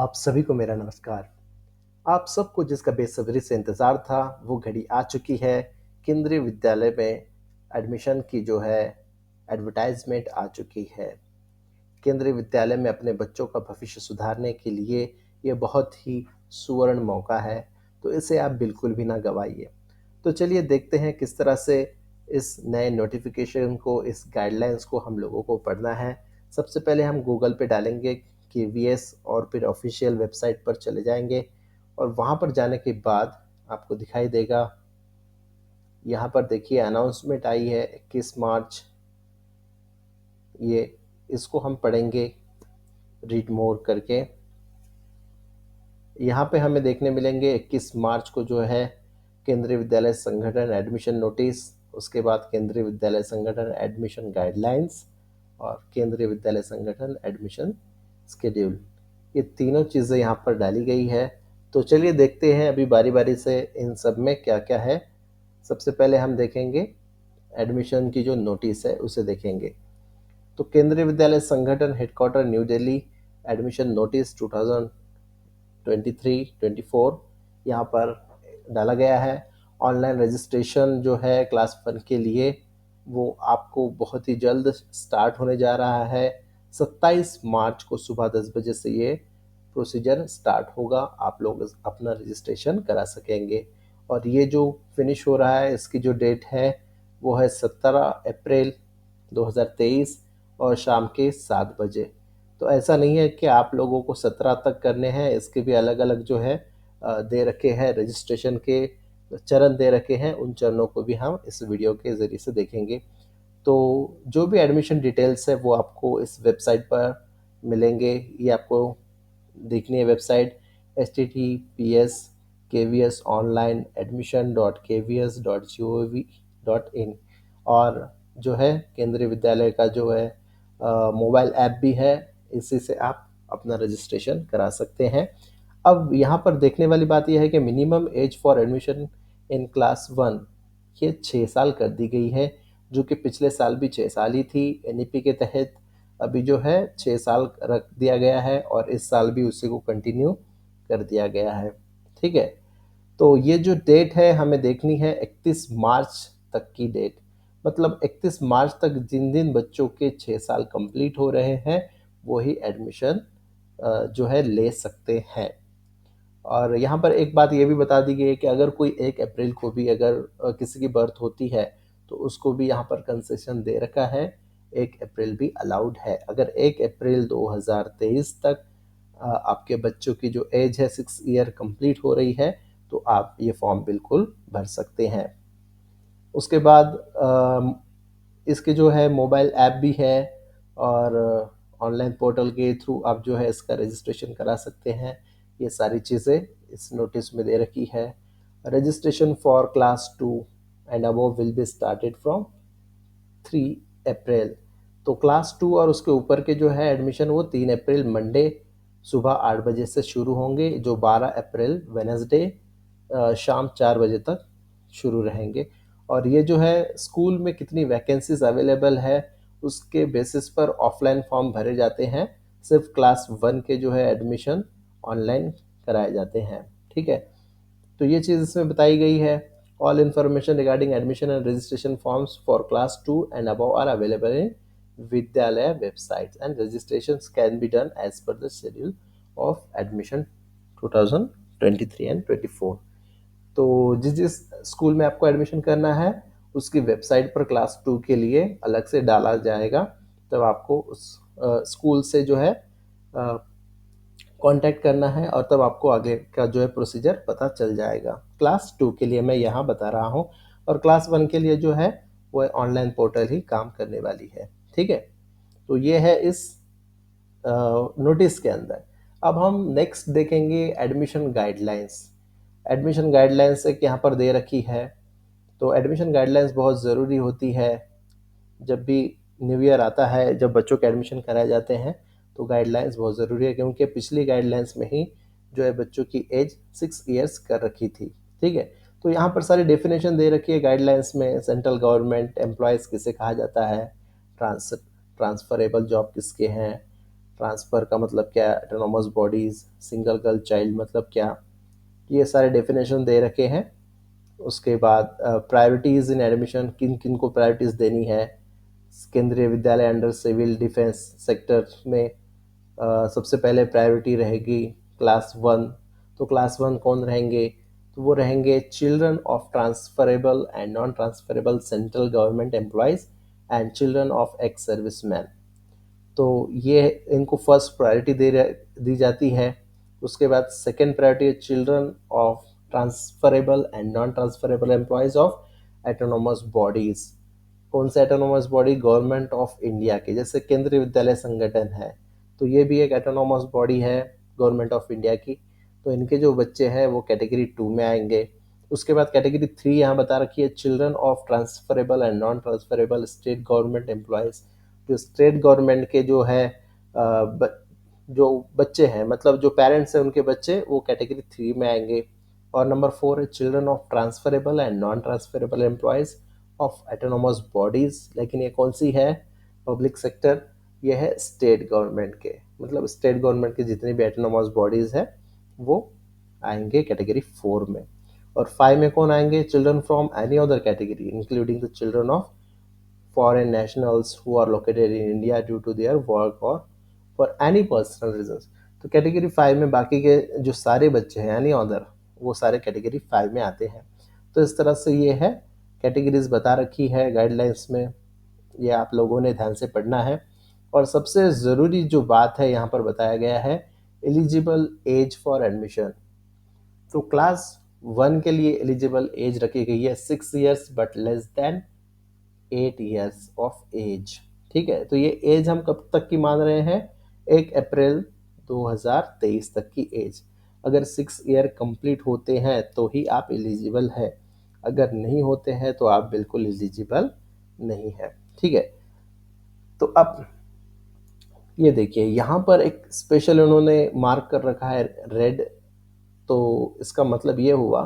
आप सभी को मेरा नमस्कार। आप सबको जिसका बेसब्री से इंतज़ार था, वो घड़ी आ चुकी है। केंद्रीय विद्यालय में एडमिशन की जो है एडवर्टाइज़मेंट आ चुकी है। केंद्रीय विद्यालय में अपने बच्चों का भविष्य सुधारने के लिए ये बहुत ही सुवर्ण मौका है, तो इसे आप बिल्कुल भी ना गँवाइए। तो चलिए देखते हैं किस तरह से इस नए नोटिफ़िकेशन को, इस गाइडलाइंस को हम लोगों को पढ़ना है। सबसे पहले हम गूगल पे डालेंगे केवीएस और फिर ऑफ़िशियल वेबसाइट पर चले जाएँगे और वहाँ पर जाने के बाद आपको दिखाई देगा, यहाँ पर देखिए अनाउंसमेंट आई है 21 मार्च। ये इसको हम पढ़ेंगे रीड मोर करके। यहाँ पे हमें देखने मिलेंगे 21 मार्च को जो है केंद्रीय विद्यालय संगठन एडमिशन नोटिस, उसके बाद केंद्रीय विद्यालय संगठन एडमिशन गाइडलाइंस और केंद्रीय विद्यालय संगठन एडमिशन शेड्यूल। ये तीनों चीज़ें यहाँ पर डाली गई है। तो चलिए देखते हैं अभी बारी-बारी से इन सब में क्या-क्या है। सबसे पहले हम देखेंगे एडमिशन की जो नोटिस है उसे देखेंगे। तो केंद्रीय विद्यालय संगठन headquarter new Delhi admission notice 2023-24 यहाँ पर डाला गया है। ऑनलाइन रजिस्ट्रेशन जो है क्लास 1 के लिए वो आपको बहुत ही जल्द स्टार्ट होने जा रहा है। 27 मार्च को सुबह 10 बजे से ये प्रोसीजर स्टार्ट होगा। आप लोग अपना रजिस्ट्रेशन करा सकेंगे और ये जो फिनिश हो रहा है इसकी जो डेट है वो है 17 अप्रैल 2023 और शाम के 7 बजे। तो ऐसा नहीं है कि आप लोगों को 17 तक करने हैं, इसके भी अलग-अलग जो है दे रखे हैं रजिस्ट्रेशन के चरण दे रखे हैं, उन चरणों को भी हम इस वीडियो के ज़रिए से देखेंगे। तो जो भी एडमिशन डिटेल्स है वो आपको इस वेबसाइट पर मिलेंगे। ये आपको देखनी है वेबसाइट https://kvsonlineadmission.kvs.gov.in और जो है केंद्रीय विद्यालय का जो है मोबाइल ऐप भी है, इसी से आप अपना रजिस्ट्रेशन करा सकते हैं। अब यहाँ पर देखने वाली बात यह है कि minimum age for admission in class 1 ये 6 साल कर दी गई है, जो कि पिछले साल भी 6 साल ही थी। एनईपी के तहत अभी जो है 6 साल रख दिया गया है और इस साल भी उसी को कंटिन्यू कर दिया गया है। ठीक है, तो ये जो डेट है हमें देखनी है 31 मार्च तक की डेट। मतलब 31 मार्च तक जिन जिन बच्चों के 6 साल कंप्लीट हो रहे हैं वो ही एडमिशन जो है ले सकते हैं। और यहाँ पर एक बात ये भी बता दी गई है कि अगर कोई 1 अप्रैल को भी अगर किसी की बर्थ होती है तो उसको भी यहाँ पर कंसेशन दे रखा है, 1 अप्रैल भी अलाउड है। अगर 1 अप्रैल 2023 तक आपके बच्चों की जो एज है 6 ईयर कंप्लीट हो रही है तो आप ये फॉर्म बिल्कुल भर सकते हैं। उसके बाद इसके जो है मोबाइल ऐप भी है और ऑनलाइन पोर्टल के थ्रू आप जो है इसका रजिस्ट्रेशन करा सकते हैं। ये सारी चीज़ें इस नोटिस में दे रखी है। Registration for class 2 and above will be started from 3 अप्रैल। तो क्लास 2 और उसके ऊपर के जो है एडमिशन वो 3 अप्रैल मंडे सुबह 8 बजे से शुरू होंगे, जो 12 अप्रैल वेडनेसडे शाम 4 बजे तक शुरू रहेंगे। और ये जो है स्कूल में कितनी वैकेंसीज अवेलेबल है उसके बेसिस पर ऑफलाइन फॉर्म भरे जाते हैं। सिर्फ क्लास 1 के जो है एडमिशन ऑनलाइन कराए जाते हैं। ठीक है, तो ये चीज़ इसमें बताई गई है। All information regarding admission and registration forms for class 2 and above are available in Vidyalaya websites and registrations can be done as per the schedule of admission 2023 and 24। तो जिस जिस स्कूल में आपको एडमिशन करना है उसकी वेबसाइट पर क्लास 2 के लिए अलग से डाला जाएगा, तब आपको उस स्कूल से जो है कांटेक्ट करना है और तब आपको आगे का जो है प्रोसीजर पता चल जाएगा। क्लास 2 के लिए मैं यहाँ बता रहा हूँ और क्लास 1 के लिए जो है वो ऑनलाइन पोर्टल ही काम करने वाली है। ठीक है, तो ये है इस नोटिस के अंदर। अब हम नेक्स्ट देखेंगे एडमिशन गाइडलाइंस। एडमिशन गाइडलाइंस एक यहाँ पर दे रखी है। तो एडमिशन गाइडलाइंस बहुत ज़रूरी होती है। जब भी न्यू ईयर आता है, जब बच्चों के एडमिशन कराए जाते हैं तो गाइडलाइंस बहुत ज़रूरी है, क्योंकि पिछली गाइडलाइंस में ही जो है बच्चों की एज 6 ईयर्स कर रखी थी। ठीक है, तो यहाँ पर सारी डेफिनेशन दे रखी है गाइडलाइंस में। सेंट्रल गवर्नमेंट एम्प्लॉयज़ किसे कहा जाता है, ट्रांसफरेबल जॉब किसके हैं, ट्रांसफ़र का मतलब क्या है, autonomous bodies, single girl child मतलब क्या, ये सारे डेफिनेशन दे रखे हैं। उसके बाद प्रायोरिटीज़ इन एडमिशन, किन किन को प्रायोरिटीज़ देनी है। केंद्रीय विद्यालय अंडर सिविल डिफेंस सेक्टर में सबसे पहले प्रायोरिटी रहेगी क्लास वन। तो क्लास वन कौन रहेंगे, तो वो रहेंगे children of transferable and non transferable central government employees and children of ex serviceman. तो ये इनको फर्स्ट प्रायोरिटी दी जाती है। उसके बाद second priority children of transferable and non transferable employees of autonomous bodies. कौन सा autonomous body, government of India के, जैसे केंद्रीय विद्यालय संगठन है तो ये भी एक एटोनोमस बॉडी है गवर्नमेंट ऑफ इंडिया की। तो इनके जो बच्चे हैं वो कैटेगरी 2 में आएंगे। उसके बाद कैटेगरी 3 यहाँ बता रखी है, children of transferable and non transferable state government employees. जो स्टेट गवर्नमेंट के जो है जो बच्चे हैं, मतलब जो पेरेंट्स हैं उनके बच्चे, वो कैटेगरी 3 में आएंगे। और नंबर 4 है children of transferable and non transferable employees of autonomous bodies. लेकिन ये कौन सी है, पब्लिक सेक्टर, ये है स्टेट गवर्नमेंट के, मतलब स्टेट गवर्नमेंट के जितनी भी एटोनोमस बॉडीज़ है वो आएंगे कैटेगरी 4 में। और 5 में कौन आएंगे, children from any other category including the children of foreign nationals who are located in India due to their work or for any personal reasons। तो कैटेगरी 5 में बाकी के जो सारे बच्चे हैं यानी अदर, वो सारे कैटेगरी 5 में आते हैं। तो इस तरह से ये है, कैटेगरीज बता रखी है गाइडलाइंस में, ये आप लोगों ने ध्यान से पढ़ना है। और सबसे ज़रूरी जो बात है यहाँ पर बताया गया है, एलिजिबल एज फॉर एडमिशन। तो क्लास 1 के लिए एलिजिबल एज रखी गई है 6 years but less than 8 years of age. ठीक है, तो ये एज हम कब तक की मान रहे हैं, 1 अप्रैल 2023 तक की एज। अगर 6 ईयर कंप्लीट होते हैं तो ही आप एलिजिबल हैं, अगर नहीं होते हैं तो आप बिल्कुल एलिजिबल नहीं है। ठीक है, तो अब ये देखिए यहाँ पर एक स्पेशल उन्होंने मार्क कर रखा है रेड। तो इसका मतलब ये हुआ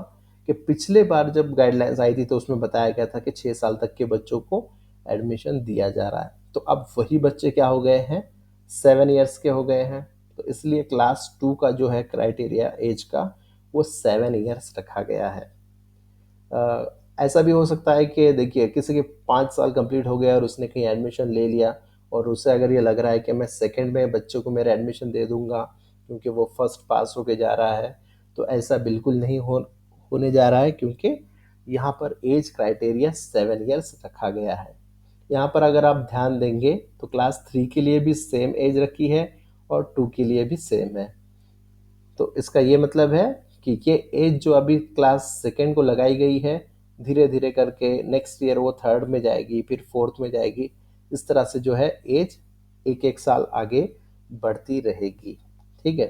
कि पिछले बार जब गाइडलाइंस आई थी तो उसमें बताया गया था कि 6 साल तक के बच्चों को एडमिशन दिया जा रहा है। तो अब वही बच्चे क्या हो गए हैं, 7 ईयर्स के हो गए हैं। तो इसलिए क्लास 2 का जो है क्राइटेरिया एज का, वो 7 ईयर्स रखा गया है। ऐसा भी हो सकता है कि देखिए किसी के 5 साल कंप्लीट हो गया और उसने कहीं एडमिशन ले लिया, और उससे अगर ये लग रहा है कि मैं सेकंड में बच्चों को मेरा एडमिशन दे दूंगा क्योंकि वो फर्स्ट पास होके जा रहा है, तो ऐसा बिल्कुल नहीं होने जा रहा है, क्योंकि यहाँ पर एज क्राइटेरिया 7 ईयर्स रखा गया है। यहाँ पर अगर आप ध्यान देंगे तो क्लास 3 के लिए भी सेम एज रखी है और 2 के लिए भी सेम है। तो इसका ये मतलब है कि ये एज जो अभी क्लास सेकेंड को लगाई गई है, धीरे धीरे करके नेक्स्ट ईयर वो थर्ड में जाएगी, फिर फोर्थ में जाएगी। इस तरह से जो है एज एक एक साल आगे बढ़ती रहेगी। ठीक है,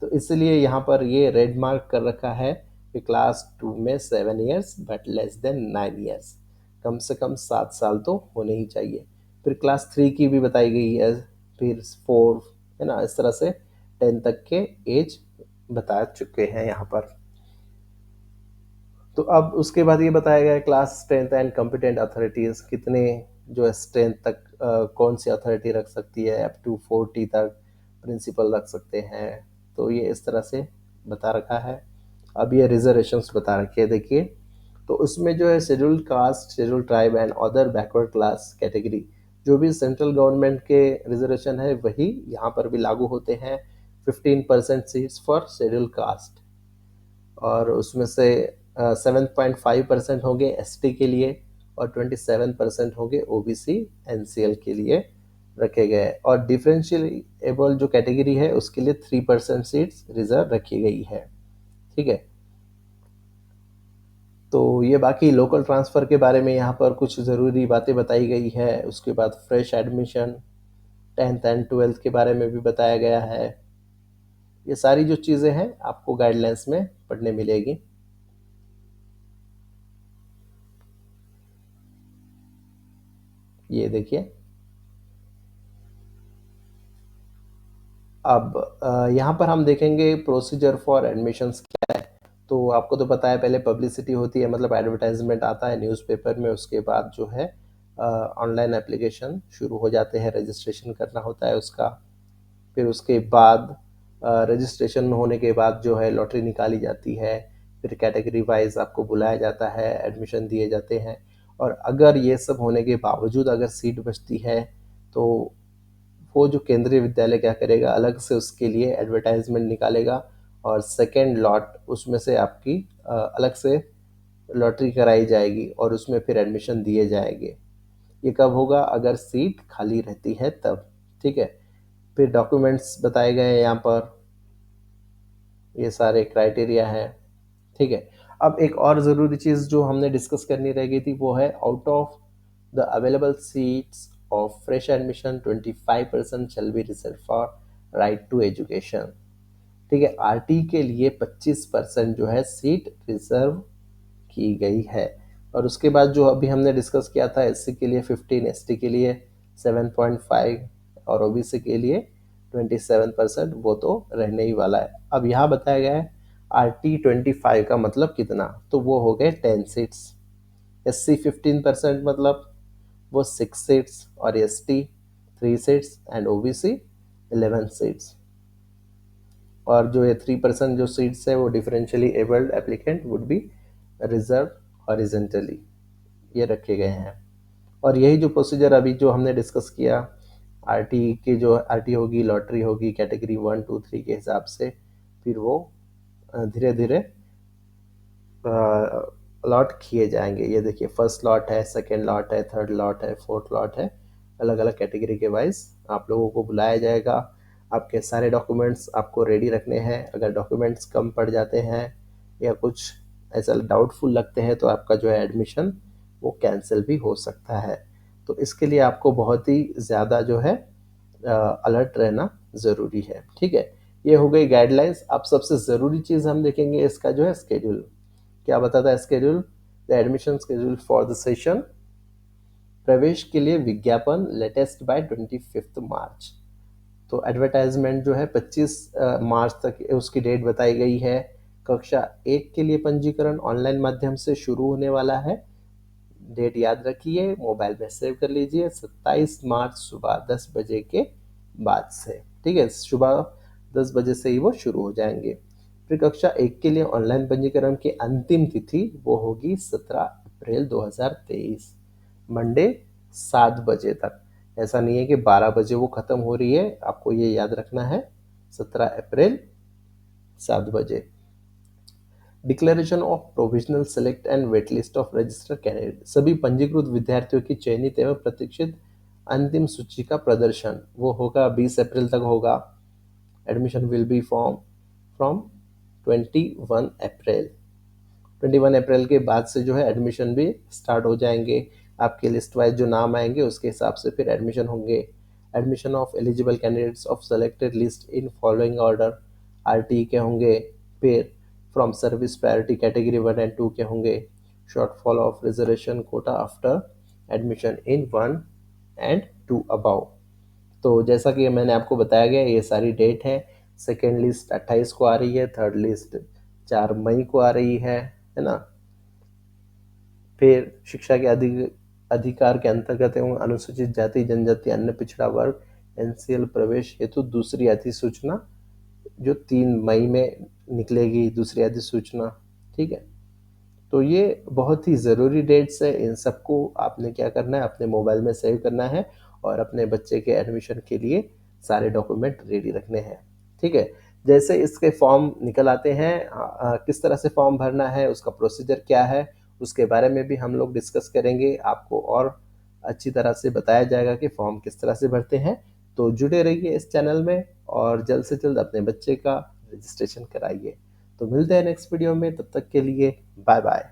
तो इसलिए यहाँ पर ये रेड मार्क कर रखा है कि क्लास 2 में 7 years but less than 9 years, कम से कम 7 साल तो होने ही चाहिए। फिर क्लास 3 की भी बताई गई है, फिर 4, है ना, इस तरह से 10 तक के एज बता चुके हैं यहाँ पर। तो अब उसके बाद ये बताया गया है class strength and competent authorities, कितने जो है स्ट्रेंथ तक कौन सी अथॉरिटी रख सकती है, अप टू 40 तक प्रिंसिपल रख सकते हैं। तो ये इस तरह से बता रखा है। अब ये रिजर्वेशंस बता रखे हैं, देखिए। तो उसमें जो है scheduled caste, scheduled tribe and other backward class category, जो भी सेंट्रल गवर्नमेंट के रिजर्वेशन है वही यहाँ पर भी लागू होते हैं। 15% सीट्स फॉर शेड्यूल्ड कास्ट, और उसमें से 7.5% होंगे एसटी के लिए, और 27% होंगे ओबीसी एनसीएल के लिए रखे गए। और डिफरेंशियल एबल जो कैटेगरी है उसके लिए 3% सीट्स रिजर्व रखी गई है। ठीक है, तो ये बाकी लोकल ट्रांसफ़र के बारे में यहाँ पर कुछ ज़रूरी बातें बताई गई है। उसके बाद fresh admission, 10th and 12th के बारे में भी बताया गया है। ये सारी जो चीज़ें हैं आपको गाइडलाइंस में पढ़ने मिलेगी। ये देखिए, अब यहाँ पर हम देखेंगे प्रोसीजर फॉर एडमिशन्स क्या है। तो आपको तो पता है, पहले पब्लिसिटी होती है, मतलब एडवर्टाइजमेंट आता है न्यूज़पेपर में, उसके बाद जो है ऑनलाइन एप्लीकेशन शुरू हो जाते हैं, रजिस्ट्रेशन करना होता है उसका। फिर उसके बाद रजिस्ट्रेशन होने के बाद जो है लॉटरी निकाली जाती है, फिर कैटेगरी वाइज आपको बुलाया जाता है, एडमिशन दिए जाते हैं। और अगर ये सब होने के बावजूद अगर सीट बचती है तो वो जो केंद्रीय विद्यालय क्या करेगा, अलग से उसके लिए एडवर्टाइजमेंट निकालेगा और सेकेंड लॉट उसमें से आपकी अलग से लॉटरी कराई जाएगी और उसमें फिर एडमिशन दिए जाएंगे। ये कब होगा, अगर सीट खाली रहती है तब। ठीक है, फिर डॉक्यूमेंट्स बताए गए हैं यहाँ पर, ये सारे क्राइटेरिया हैं। ठीक है, अब एक और ज़रूरी चीज़ जो हमने डिस्कस करनी रह गई थी वो है out of the available seats of fresh admission 25% shall be reserve for right to education. ठीक है, आरटी के लिए 25% जो है सीट रिजर्व की गई है। और उसके बाद जो अभी हमने डिस्कस किया था, एससी के लिए 15, एसटी के लिए 7.5 और ओबीसी के लिए 27%, वो तो रहने ही वाला है। अब यहाँ बताया गया है आरटी 25 का मतलब कितना, तो वो हो गए 10 सीट्स। एससी 15% मतलब वो 6 सीट्स, और ST 3 seats and OBC 11 seats. और जो ये 3% जो सीट्स है वो differentially abled applicant would be reserve horizontally, ये रखे गए हैं। और यही जो प्रोसीजर अभी जो हमने डिस्कस किया, आरटी की जो आरटी होगी, लॉटरी होगी कैटेगरी 1, 2, 3 के हिसाब से, फिर वो धीरे धीरे लॉट किए जाएंगे। ये देखिए, फर्स्ट लॉट है, सेकेंड लॉट है, थर्ड लॉट है, फोर्थ लॉट है, अलग अलग कैटेगरी के वाइज आप लोगों को बुलाया जाएगा। आपके सारे डॉक्यूमेंट्स आपको रेडी रखने हैं। अगर डॉक्यूमेंट्स कम पड़ जाते हैं या कुछ ऐसा डाउटफुल लगते हैं तो आपका जो है एडमिशन वो कैंसिल भी हो सकता है। तो इसके लिए आपको बहुत ही ज़्यादा जो है अलर्ट रहना ज़रूरी है। ठीक है, ये हो गई गाइडलाइंस। अब सबसे ज़रूरी चीज़ हम देखेंगे इसका जो है स्केड्यूल। क्या बताता है schedule? The admission schedule for the session, प्रवेश के लिए विज्ञापन लेटेस्ट बाय 25 मार्च। तो एडवर्टाइजमेंट जो है 25 मार्च तक उसकी डेट बताई गई है। कक्षा 1 के लिए पंजीकरण ऑनलाइन माध्यम से शुरू होने वाला है। डेट याद रखिए, मोबाइल में सेव कर लीजिए, 27 मार्च सुबह 10 बजे के बाद से। ठीक है, सुबह 10 बजे से ही वो शुरू हो जाएंगे। फिर कक्षा 1 के लिए ऑनलाइन पंजीकरण की अंतिम तिथि वो होगी 17 अप्रैल 2023, मंडे 7 बजे तक। ऐसा नहीं है कि 12 बजे वो ख़त्म हो रही है, आपको ये याद रखना है, 17 अप्रैल 7 बजे। Declaration of provisional select and wait list of registered candidate, सभी पंजीकृत विद्यार्थियों की चयनित एवं प्रतीक्षित अंतिम सूची का प्रदर्शन वो होगा 20 अप्रैल तक होगा। एडमिशन विल बी फ्रॉम 21 अप्रैल। 21 अप्रैल के बाद से जो है एडमिशन भी स्टार्ट हो जाएंगे। आपके लिस्ट वाइज जो नाम आएंगे उसके हिसाब से फिर एडमिशन होंगे। Admission of eligible candidates of selected list in following order, RT के होंगे, फिर from service priority category 1 and 2 के होंगे। Shortfall of reservation quota after admission in 1 and 2 above. तो जैसा कि मैंने आपको बताया गया, ये सारी डेट है। सेकेंड लिस्ट 28 को आ रही है, थर्ड लिस्ट 4 मई को आ रही है ना। फिर शिक्षा के अधिकार के अंतर्गत एवं अनुसूचित जाति जनजाति अन्य पिछड़ा वर्ग एनसीएल प्रवेश हेतु दूसरी अधिसूचना जो 3 मई में निकलेगी, दूसरी अधिसूचना। ठीक है, तो ये बहुत ही ज़रूरी डेट्स है। इन सबको आपने क्या करना है, अपने मोबाइल में सेव करना है और अपने बच्चे के एडमिशन के लिए सारे डॉक्यूमेंट रेडी रखने हैं। ठीक है, जैसे इसके फॉर्म निकल आते हैं, किस तरह से फॉर्म भरना है, उसका प्रोसीजर क्या है, उसके बारे में भी हम लोग डिस्कस करेंगे। आपको और अच्छी तरह से बताया जाएगा कि फॉर्म किस तरह से भरते हैं। तो जुड़े रहिए इस चैनल में और जल्द से जल्द अपने बच्चे का रजिस्ट्रेशन कराइए। तो मिलते हैं नेक्स्ट वीडियो में, तब तक के लिए बाय बाय।